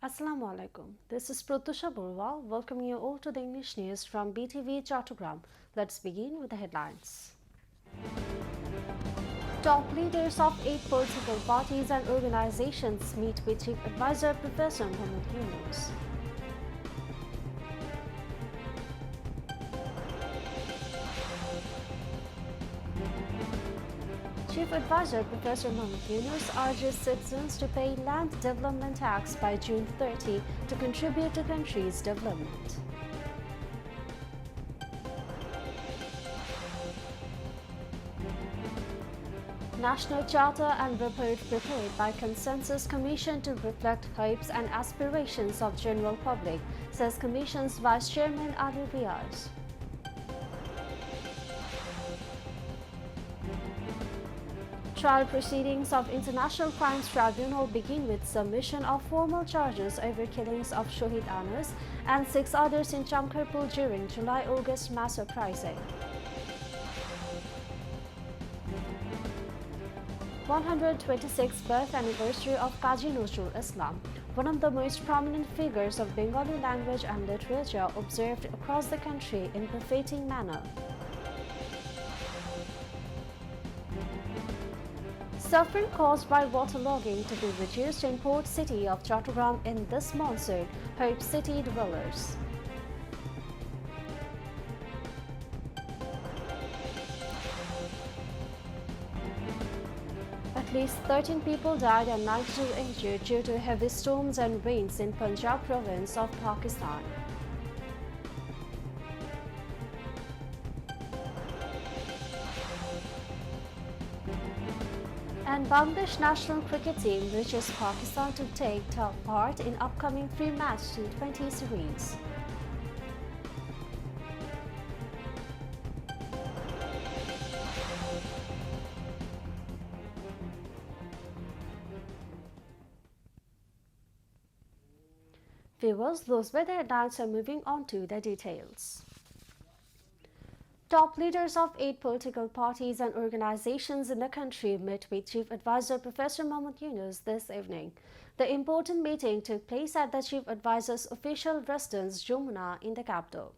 Assalamu alaikum. This is Pratusha Burwal welcoming you all to the English news from BTV Chattogram. Let's begin with the headlines. Top leaders of 8 political parties and organizations meet with Chief Advisor Professor Mohammed Yunus. Chief Advisor Professor Mohammed Yunus urges citizens to pay land development tax by June 30 to contribute to country's development. National Charter and report prepared by Consensus Commission to reflect hopes and aspirations of general public, says Commission's Vice Chairman Ali Riaz. Trial proceedings of International Crimes Tribunal begin with submission of formal charges over killings of Shohid Anas and 6 others in Chamkarpur during July-August mass uprising. 126th birth anniversary of Kazi Nazrul Islam, one of the most prominent figures of Bengali language and literature, observed across the country in befitting manner. Suffering caused by waterlogging to be reduced in port city of Chattogram in this monsoon, hope city dwellers. At least 13 people died and 92 injured due to heavy storms and rains in Punjab province of Pakistan. And Bangladesh national cricket team reaches Pakistan to take part in upcoming three-match T20 series. Viewers, those were the headlines, are moving on to the details. Top leaders of 8 political parties and organizations in the country met with Chief Advisor Professor Mohammed Yunus this evening. The important meeting took place at the Chief Advisor's official residence, Jumuna, in the capital.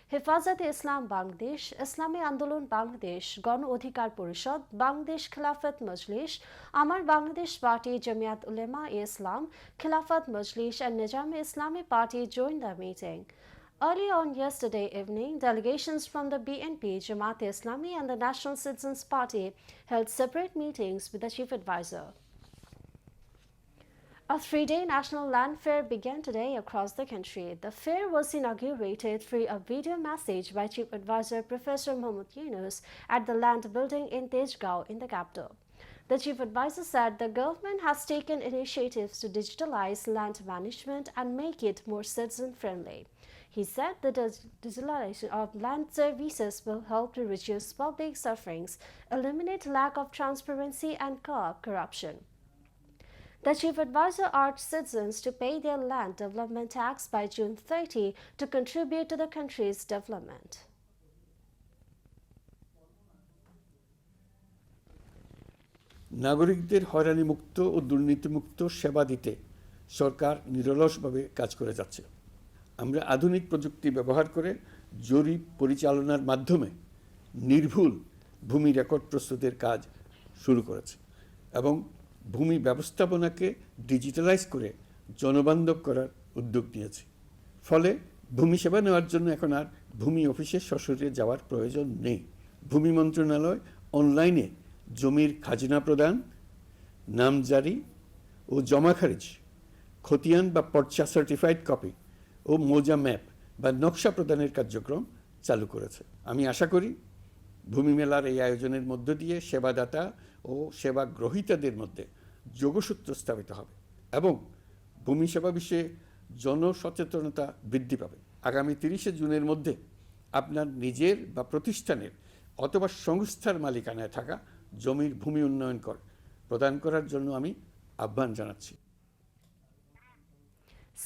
Hifazat-e-Islam Bangladesh, Islami Andolon Bangladesh, Gon Odhikar Porishod, Bangladesh Khilafat Majlis, Amar Bangladesh Party, Jamiat Ulema-e-Islam, Khilafat Majlis and Nizam-e-Islami Party joined the meeting. Early on yesterday evening, delegations from the BNP, Jamaat-e-Islami and the National Citizens Party held separate meetings with the Chief Advisor. A 3-day national land fair began today across the country. The fair was inaugurated through a video message by Chief Advisor Professor Mohammed Yunus at the land building in Tejgaon in the capital. The Chief Advisor said the government has taken initiatives to digitalize land management and make it more citizen-friendly. He said the digitalization of land services will help to reduce public sufferings, eliminate lack of transparency and curb corruption. The Chief Advisor urged citizens to pay their land development tax by June 30 to contribute to the country's development. নাগরিকদের হয়রানিমুক্ত ও দুর্নীতিমুক্ত সেবা দিতে সরকার নিরলসভাবে কাজ করে যাচ্ছে। আমরা আধুনিক প্রযুক্তি ব্যবহার করে জরিপ পরিচালনার মাধ্যমে নির্ভুল ভূমি রেকর্ড প্রস্তুতের কাজ শুরু করেছি এবং ভূমি ব্যবস্থাপনাকে ডিজিটালাইজ করে জনবান্ধব করার উদ্যোগ নিয়েছি। ফলে ভূমি সেবা নেওয়ার জন্য এখন আর ভূমি অফিসে সশরীরে যাওয়ার প্রয়োজন নেই। ভূমি মন্ত্রণালয় অনলাইনে জমির খাজনা প্রদান, নামজারি ও জমা খারিজ, খতিয়ান বা পর্চা সার্টিফাইড কপি ও মৌজা ম্যাপ বা নকশা প্রদানের কার্যক্রম চালু করেছে। আমি আশা করি ভূমি মেলার এই আয়োজনের মধ্য দিয়ে সেবাদাতা ও সেবা গ্রহীতাদের মধ্যে যোগসূত্র স্থাপিত হবে এবং ভূমি সেবা বিষয়ে জনসচেতনতা বৃদ্ধি পাবে। আগামী 30শে জুনের মধ্যে আপনার নিজের বা প্রতিষ্ঠানের অথবা সংস্থার মালিকানায় থাকা জমির ভূমি উন্নয়ন কর প্রদান করার জন্য আমি আহ্বান জানাচ্ছি।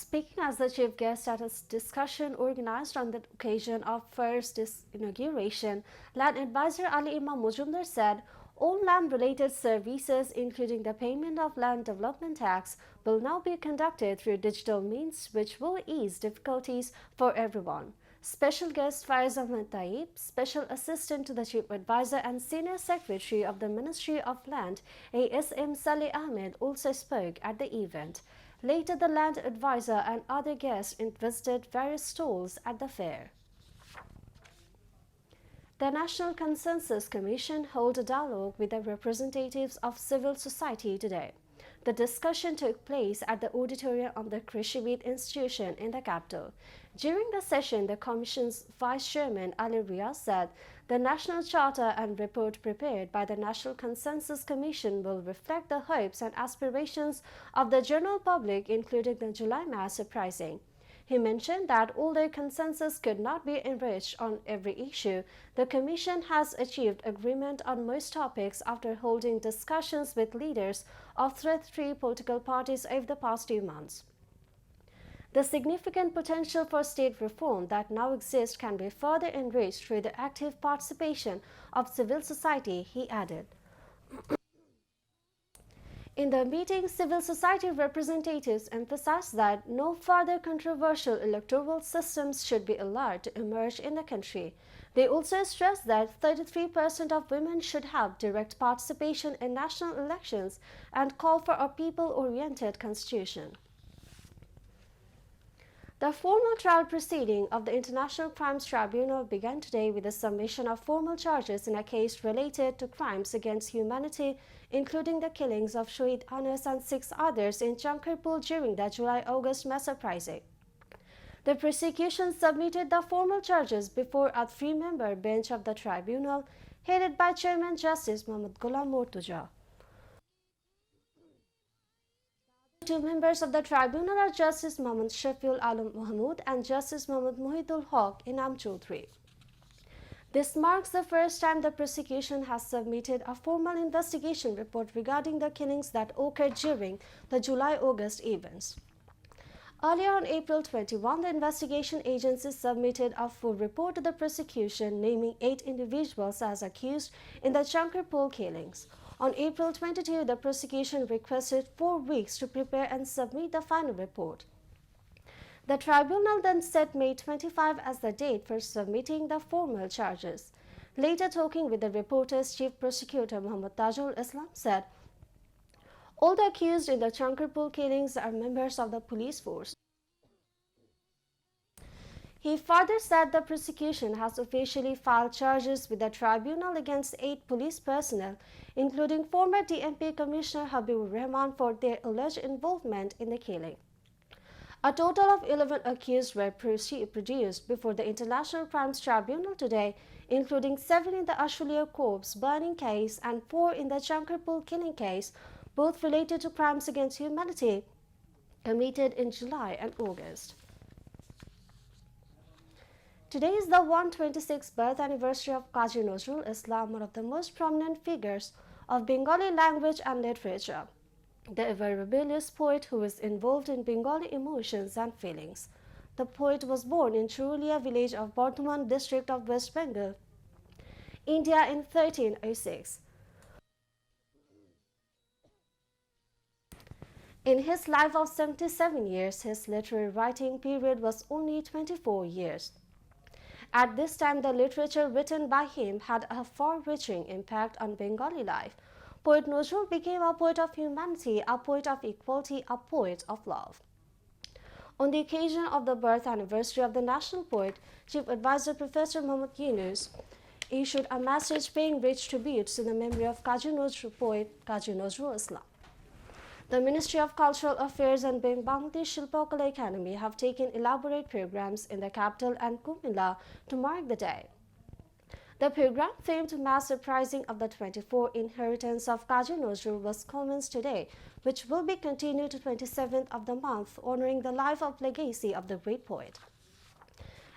Speaking as the chief guest at a discussion organized on the occasion of first inauguration, Land Advisor Ali Imam Mujumdar said, All land-related services, including the payment of land development tax, will now be conducted through digital means, which will ease difficulties for everyone. Special guest Faiz Ahmed Taib, Special Assistant to the Chief Advisor and Senior Secretary of the Ministry of Land, ASM Saleh Ahmed, also spoke at the event. Later, the land advisor and other guests visited various stalls at the fair. The National Consensus Commission held a dialogue with the representatives of civil society today. The discussion took place at the auditorium of the Krishibid Institution in the capital. During the session, the Commission's Vice Chairman Ali Riaz said the National Charter and report prepared by the National Consensus Commission will reflect the hopes and aspirations of the general public, including the July mass uprising. He mentioned that although consensus could not be reached on every issue, the Commission has achieved agreement on most topics after holding discussions with leaders of three political parties over the past 2 months. The significant potential for state reform that now exists can be further enriched through the active participation of civil society, he added. In the meeting, civil society representatives emphasized that no further controversial electoral systems should be allowed to emerge in the country. They also stressed that 33% of women should have direct participation in national elections and call for a people-oriented constitution. The formal trial proceeding of the International Crimes Tribunal began today with the submission of formal charges in a case related to crimes against humanity, including the killings of Shoaib Yunus and 6 others in Chankarpur during the July-August mass uprising. The prosecution submitted the formal charges before a 3-member bench of the tribunal, headed by Chairman Justice Mohammad Ghulam Mortuja. 2 members of the tribunal are Justice Mohammad Shafiul Alam Mahmood and Justice Mohammad Mohidul Haq Inam Chaudhry. This marks the first time the prosecution has submitted a formal investigation report regarding the killings that occurred during the July-August events. Earlier on April 21, the investigation agency submitted a full report to the prosecution, naming 8 individuals as accused in the Chankarpur killings. On April 22, the prosecution requested 4 weeks to prepare and submit the final report. The tribunal then set May 25 as the date for submitting the formal charges. Later talking with the reporters, Chief Prosecutor Muhammad Tajul Islam said, all the accused in the Chankarpur killings are members of the police force. He further said the prosecution has officially filed charges with the tribunal against 8 police personnel, including former DMP Commissioner Habibur Rahman, for their alleged involvement in the killing. A total of 11 accused were produced before the International Crimes Tribunal today, including 7 in the Ashulia corpse burning case and 4 in the Chankarpur killing case, both related to crimes against humanity committed in July and August. Today is the 126th birth anniversary of Qazi Nazrul Islam, one of the most prominent figures of Bengali language and literature, the ever rebellious poet who was involved in Bengali emotions and feelings. The poet was born in Churulia village of Bardhaman district of West Bengal, India in 1306. In his life of 77 years, his literary writing period was only 24 years. At this time, the literature written by him had a far-reaching impact on Bengali life. Poet Nazrul became a poet of humanity, a poet of equality, a poet of love. On the occasion of the birth anniversary of the national poet, Chief Advisor Professor Muhammad Yunus issued a message paying rich tributes to the memory of Qazi Nazrul poet Qazi Nazrul Islam. The Ministry of Cultural Affairs and Bangladesh Shilpakala Academy have taken elaborate programs in the capital and Kumilla to mark the day. The program, famed mass uprising of the 24 inheritance of Qazi Nazrul, was commenced today, which will be continued to 27th of the month, honoring the life of legacy of the great poet.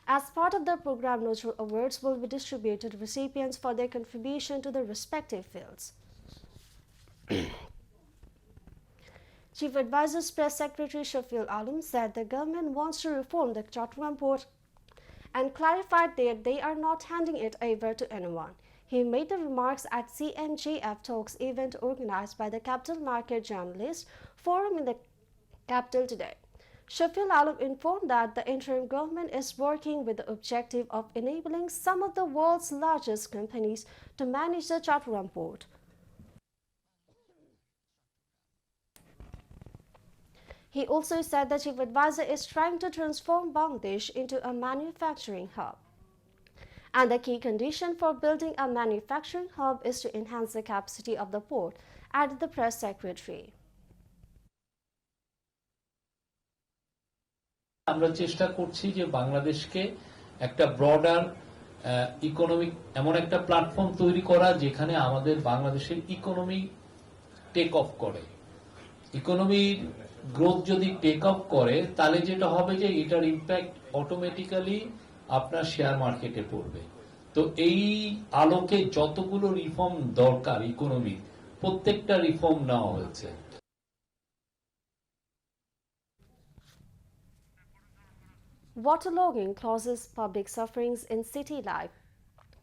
As part of the program, Nazrul Awards will be distributed to recipients for their contribution to the respective fields. Chief Advisor's Press Secretary Shafiul Alam said the government wants to reform the Chattogram port and clarified that they are not handing it over to anyone. He made the remarks at CMJF Talks event organized by the Capital Market Journalist Forum in the capital today. Shafil Alam informed that the interim government is working with the objective of enabling some of the world's largest companies to manage the Chattogram port. He also said the chief advisor is trying to transform Bangladesh into a manufacturing hub. And the key condition for building a manufacturing hub is to enhance the capacity of the port, added the press secretary. আমরা চেষ্টা করছি যে বাংলাদেশকে একটা broader economic এমন একটা platform তৈরি করা যেখানে আমাদের বাংলাদেশের ইকোনমি টেক অফ করে। ইকোনমির গ্রোথ যদি টেক অফ করে তাহলে যেটা হবে যে এটার ইম্প্যাক্ট অটোমেটিক্যালি আপনার শেয়ার মার্কেটে পড়বে। তো এই আলোকে যতগুলো রিফর্ম দরকার ইকোনমি প্রত্যেকটা রিফর্ম নেওয়া হয়েছে। Waterlogging causes public sufferings in city life.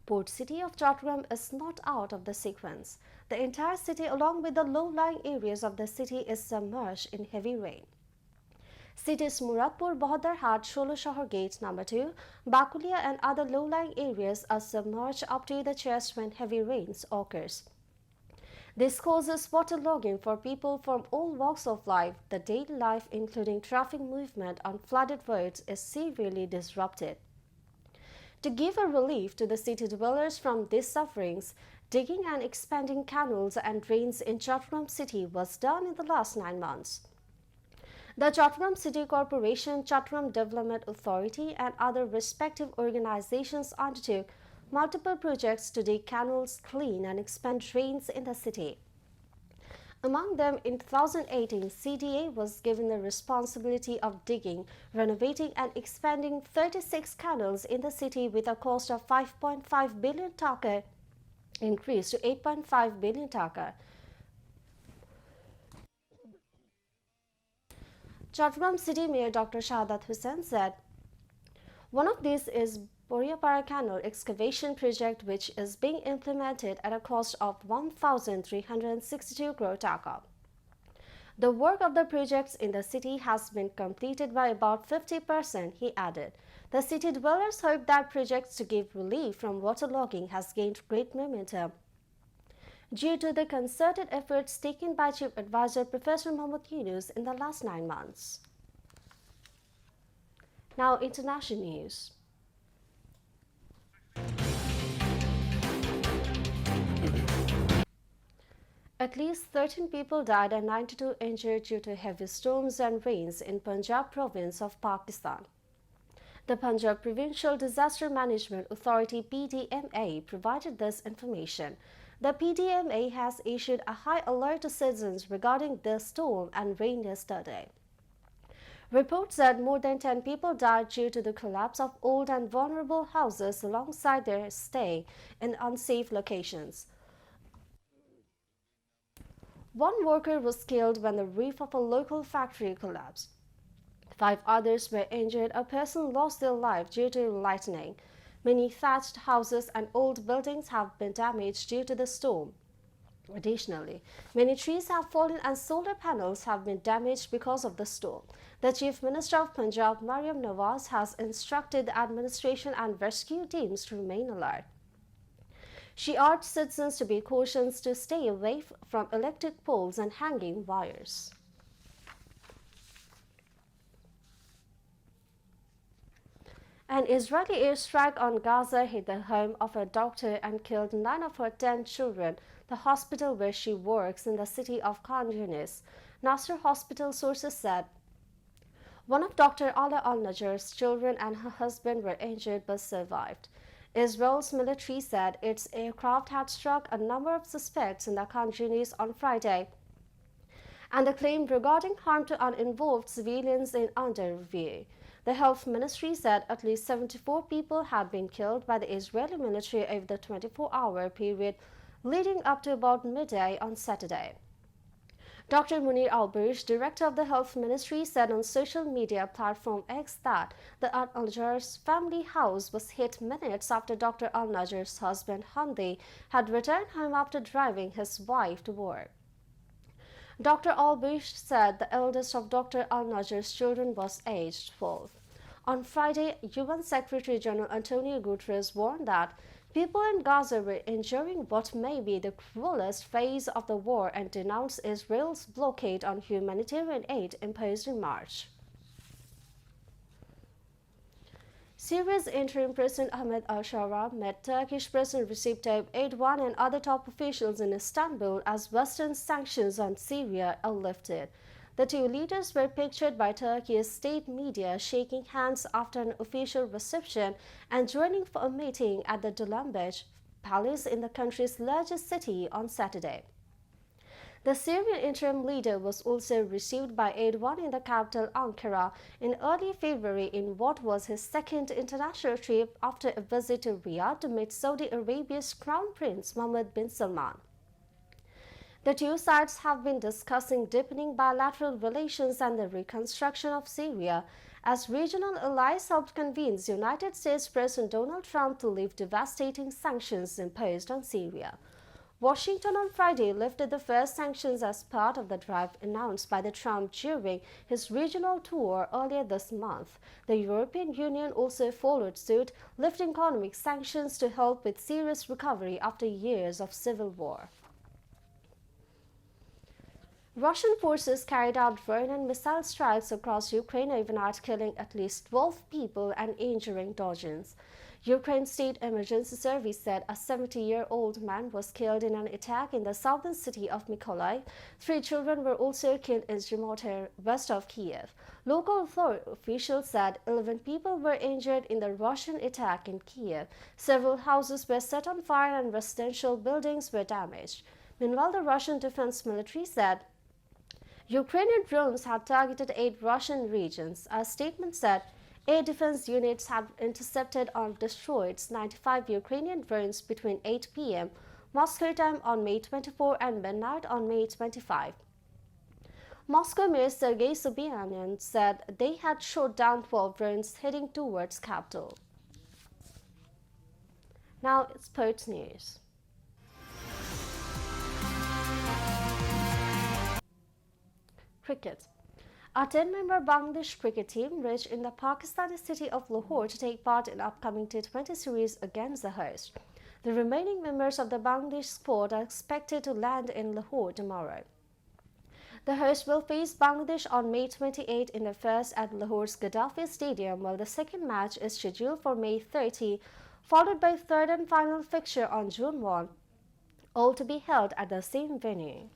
Port city of Chattogram is not out of the sequence. The entire city along with the low-lying areas of the city is submerged in heavy rain. Cities Muradpur, Bahadarhat, Sholoshahar Gate number 2, Bakulia and other low-lying areas are submerged up to the chest when heavy rains occurs. This causes waterlogging for people from all walks of life. The daily life, including traffic movement on flooded roads, is severely disrupted. To give a relief to the city dwellers from these sufferings, digging and expanding canals and drains in Chattogram city was done in the last 9 months. The Chattogram City Corporation, Chattogram Development Authority and other respective organizations undertook multiple projects to dig canals, clean and expand drains in the city. Among them, in 2018, CDA was given the responsibility of digging, renovating and expanding 36 canals in the city with a cost of 5.5 billion taka, increased to 8.5 billion taka. Chattogram City Mayor Dr. Shahadat Hussain said, one of these is Boriapara Canal excavation project, which is being implemented at a cost of 1,362 crore taka. The work of the projects in the city has been completed by about 50%, he added. The city dwellers hope that projects to give relief from waterlogging has gained great momentum due to the concerted efforts taken by Chief Advisor Professor Yunus in the last 9 months. Now, international news. At least 13 people died and 92 injured due to heavy storms and rains in Punjab province of Pakistan. The Punjab Provincial Disaster Management Authority PDMA provided this information. The PDMA has issued a high alert to citizens regarding the storm and rain yesterday. Reports said more than 10 people died due to the collapse of old and vulnerable houses alongside their stay in unsafe locations. One worker was killed when the roof of a local factory collapsed. 5 others were injured. A person lost their life due to lightning. Many thatched houses and old buildings have been damaged due to the storm. Additionally, many trees have fallen and solar panels have been damaged because of the storm. The Chief Minister of Punjab, Mariam Nawaz, has instructed the administration and rescue teams to remain alert. She urged citizens to be cautious to stay away from electric poles and hanging wires. An Israeli airstrike on Gaza hit the home of a doctor and killed 9 of her 10 children, the hospital where she works in the city of Khan Yunus. Nasser Hospital sources said one of Dr. Ala al-Najjar's children and her husband were injured but survived. Israel's military said its aircraft had struck a number of suspects in the Khan Yunus on Friday, and the claim regarding harm to uninvolved civilians is under review. The health ministry said at least 74 people had been killed by the Israeli military over the 24-hour period leading up to about midday on Saturday. Dr. Munir Albish, director of the Health Ministry, said on social media platform X that the Al-Najjar's family house was hit minutes after Dr. Al-Najjar's husband Hamdi had returned home after driving his wife to work. Dr. Albish said the eldest of Dr. Al-Najjar's children was aged 12. On Friday, UN Secretary General Antonio Guterres warned that people in Gaza were enduring what may be the cruelest phase of the war and denounced Israel's blockade on humanitarian aid imposed in March. Syria's interim President Ahmed al-Shara met Turkish President Recep Tayyip Erdogan and other top officials in Istanbul as Western sanctions on Syria are lifted. The two leaders were pictured by Turkey's state media shaking hands after an official reception and joining for a meeting at the Dolmabahce Palace in the country's largest city on Saturday. The Syrian interim leader was also received by Erdogan in the capital Ankara in early February in what was his second international trip after a visit to Riyadh to meet Saudi Arabia's Crown Prince Mohammed bin Salman. The two sides have been discussing deepening bilateral relations and the reconstruction of Syria as regional allies helped convince United States President Donald Trump to lift devastating sanctions imposed on Syria. Washington on Friday lifted the first sanctions as part of the drive announced by Trump during his regional tour earlier this month. The European Union also followed suit, lifting economic sanctions to help with Syria's recovery after years of civil war. Russian forces carried out drone and missile strikes across Ukraine overnight, killing at least 12 people and injuring dozens. Ukraine's State Emergency Service said a 70-year-old man was killed in an attack in the southern city of Mykolaiv. 3 children were also killed in Raater, west of Kiev. Local officials said 11 people were injured in the Russian attack in Kiev. Several houses were set on fire and residential buildings were damaged. Meanwhile, the Russian Defense Military said Ukrainian drones had targeted 8 Russian regions. A statement said air defense units had intercepted or destroyed 95 Ukrainian drones between 8 p.m. Moscow time on May 24 and midnight on May 25. Moscow Mayor Sergei Sobyanin said they had shot down 12 drones heading towards capital. Now it's sports news. Cricket. A 10-member Bangladesh cricket team reached in the Pakistani city of Lahore to take part in upcoming T20 series against the host. The remaining members of the Bangladesh squad are expected to land in Lahore tomorrow. The host will face Bangladesh on May 28 in the first at Lahore's Gaddafi Stadium, while the second match is scheduled for May 30, followed by third and final fixture on June 1, all to be held at the same venue.